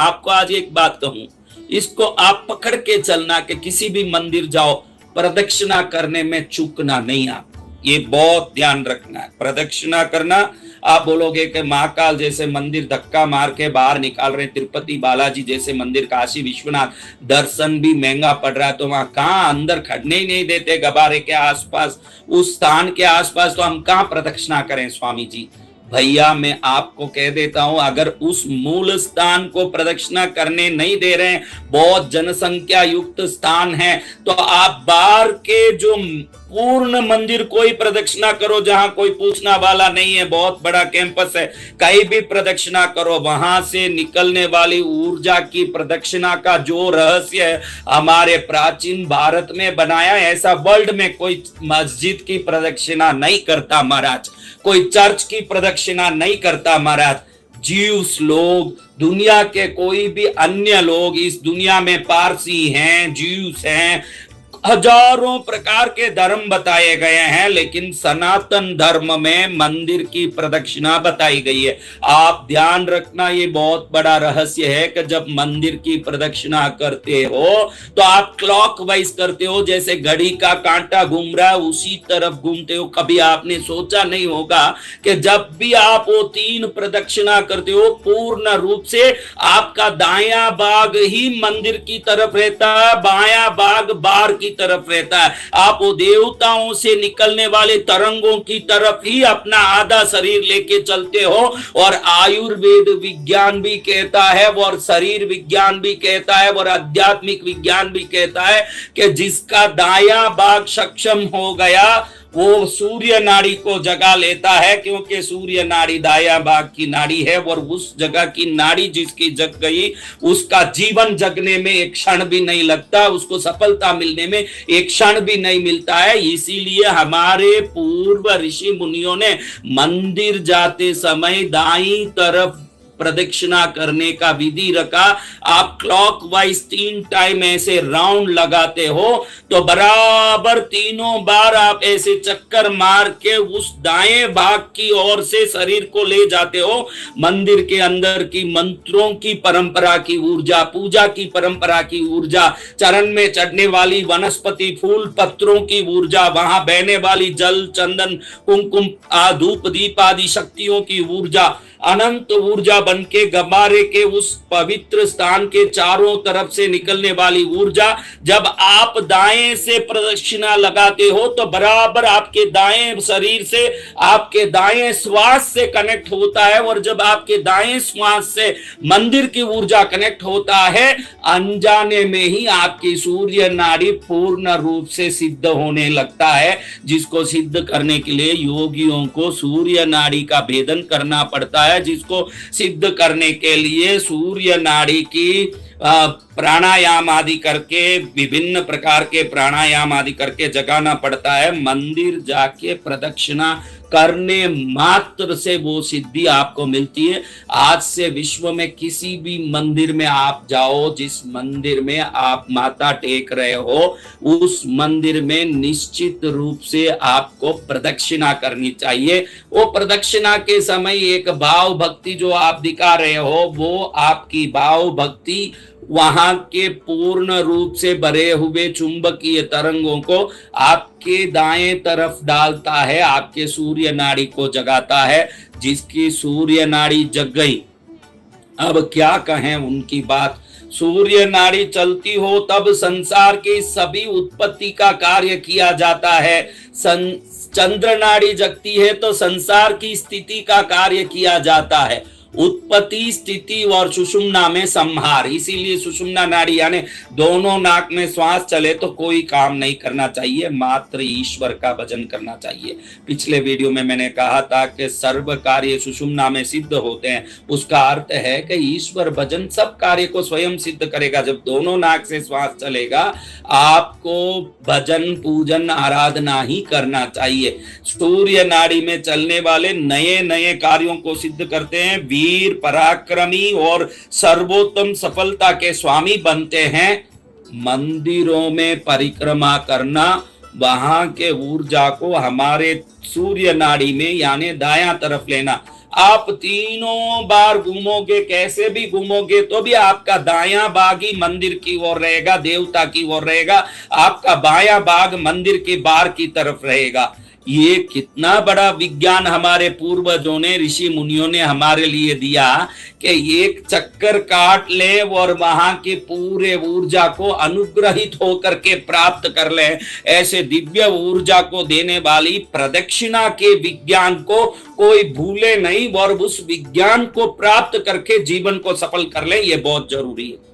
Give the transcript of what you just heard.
आपको आज एक बात कहूं, इसको आप पकड़ के चलना कि किसी भी मंदिर जाओ, प्रदक्षिणा करने में चूकना नहीं। आप ये बहुत ध्यान रखना है। प्रदक्षिणा करना, आप बोलोगे कि महाकाल जैसे मंदिर धक्का मार के बाहर निकाल रहे, तिरुपति बालाजी जैसे मंदिर, काशी विश्वनाथ दर्शन भी महंगा पड़ रहा है, तो वहां कहां अंदर खड़ने ही नहीं देते गबारे के आसपास, उस स्थान के आसपास, तो हम कहां प्रदक्षिणा करें स्वामी जी। भैया मैं आपको कह देता हूं, अगर उस मूल स्थान को प्रदक्षिणा करने नहीं दे रहे हैं, बहुत जनसंख्या युक्त स्थान है, तो आप बाहर के जो पूर्ण मंदिर कोई प्रदक्षिणा करो, जहां कोई पूछना वाला नहीं है, बहुत बड़ा कैंपस है, कहीं भी प्रदक्षिणा करो। वहां से निकलने वाली ऊर्जा की प्रदक्षिणा का जो रहस्य है हमारे प्राचीन भारत में बनाया, ऐसा वर्ल्ड में कोई मस्जिद की प्रदक्षिणा नहीं करता महाराज, कोई चर्च की प्रदक्षिणा नहीं करता महाराज। ज्यूस लोग, दुनिया के कोई भी अन्य लोग, इस दुनिया में पारसी हैं, ज्यूस हैं, हजारों प्रकार के धर्म बताए गए हैं, लेकिन सनातन धर्म में मंदिर की प्रदक्षिणा बताई गई है। आप ध्यान रखना, ये बहुत बड़ा रहस्य है कि जब मंदिर की प्रदक्षिणा करते हो तो आप क्लॉकवाइज करते हो, जैसे घड़ी का कांटा घूम रहा है उसी तरफ घूमते हो। कभी आपने सोचा नहीं होगा कि जब भी आप वो 3 प्रदक्षिणा करते हो, पूर्ण रूप से आपका दायां भाग ही मंदिर की तरफ रहता है, बायां भाग बाहर की तरफ रहता है। आप वो देवताओं से निकलने वाले तरंगों की तरफ ही अपना आधा शरीर लेके चलते हो। और आयुर्वेद विज्ञान भी कहता है, और शरीर विज्ञान भी कहता है, और आध्यात्मिक विज्ञान भी कहता है कि जिसका दायां भाग सक्षम हो गया वो सूर्य नाड़ी को जगा लेता है, क्योंकि सूर्य नाड़ी दायां भाग की नाड़ी है, और उस जगह की नाड़ी जिसकी जग गई उसका जीवन जगने में एक क्षण भी नहीं लगता, उसको सफलता मिलने में एक क्षण भी नहीं मिलता है। इसीलिए हमारे पूर्व ऋषि मुनियों ने मंदिर जाते समय दाईं तरफ प्रदक्षिणा करने का विधि रखा। आप क्लॉकवाइज 3 टाइम ऐसे राउंड लगाते हो तो बराबर तीनों बार आप ऐसे चक्कर मार के उस दाएं भाग की ओर से शरीर को ले जाते हो। मंदिर के अंदर की मंत्रों की परंपरा की ऊर्जा, पूजा की परंपरा की ऊर्जा, चरण में चढ़ने वाली वनस्पति फूल पत्रों की ऊर्जा, वहां बहने वाली जल चंदन कुमकुम धूप दीप आदि शक्तियों की ऊर्जा, अनंत ऊर्जा बनके गबारे के उस पवित्र स्थान के चारों तरफ से निकलने वाली ऊर्जा, जब आप दाएं से प्रदक्षिणा लगाते हो तो बराबर आपके दाएं शरीर से, आपके दाएं श्वास से कनेक्ट होता है। और जब आपके दाएं श्वास से मंदिर की ऊर्जा कनेक्ट होता है, अनजाने में ही आपकी सूर्य नाड़ी पूर्ण रूप से सिद्ध होने लगता है, जिसको सिद्ध करने के लिए योगियों को सूर्य नाड़ी का भेदन करना पड़ता है, जिसको सिद्ध करने के लिए सूर्य नाड़ी की प्राणायाम आदि करके, विभिन्न प्रकार के प्राणायाम आदि करके जगाना पड़ता है। मंदिर जाके प्रदक्षिणा करने मात्र से वो सिद्धि आपको मिलती है। आज से विश्व में किसी भी मंदिर में आप जाओ, जिस मंदिर में आप माथा टेक रहे हो, उस मंदिर में निश्चित रूप से आपको प्रदक्षिणा करनी चाहिए। वो प्रदक्षिणा के समय एक भाव भक्ति जो आप दिखा रहे हो, वो आपकी भाव भक्ति वहां के पूर्ण रूप से भरे हुए चुंबकीय तरंगों को आपके दाएं तरफ डालता है, आपके सूर्य नाड़ी को जगाता है। जिसकी सूर्य नाड़ी जग गई, अब क्या कहें उनकी बात। सूर्य नाड़ी चलती हो तब संसार की सभी उत्पत्ति का कार्य किया जाता है। चंद्र नाड़ी जगती है तो संसार की स्थिति का कार्य किया जाता है। उत्पत्ति, स्थिति और सुषुम्ना में संहार। इसीलिए सुषुम्ना नाड़ी यानी दोनों नाक में श्वास चले तो कोई काम नहीं करना चाहिए, मात्र ईश्वर का भजन करना चाहिए। पिछले वीडियो में मैंने कहा था कि सर्व कार्य सुषुम्ना में सिद्ध होते हैं। उसका अर्थ है कि ईश्वर भजन सब कार्य को स्वयं सिद्ध करेगा। जब दोनों नाक से श्वास चलेगा, आपको भजन पूजन आराधना ही करना चाहिए। सूर्य नाड़ी में चलने वाले नए नए कार्यों को सिद्ध करते हैं, वीर पराक्रमी और सर्वोत्तम सफलता के स्वामी बनते हैं। मंदिरों में परिक्रमा करना, वहां के ऊर्जा को हमारे सूर्य नाड़ी में यानी दायां तरफ लेना। आप तीनों बार घूमोगे, कैसे भी घूमोगे तो भी आपका दायां भाग ही मंदिर की ओर रहेगा, देवता की ओर रहेगा, आपका बायां भाग मंदिर के बाहर की तरफ रहेगा। ये कितना बड़ा विज्ञान हमारे पूर्वजों ने, ऋषि मुनियों ने हमारे लिए दिया कि एक चक्कर काट ले और वहां के पूरे ऊर्जा को अनुग्रहित होकर के प्राप्त कर ले। ऐसे दिव्य ऊर्जा को देने वाली प्रदक्षिणा के विज्ञान को कोई भूले नहीं और उस विज्ञान को प्राप्त करके जीवन को सफल कर ले, ये बहुत जरूरी है।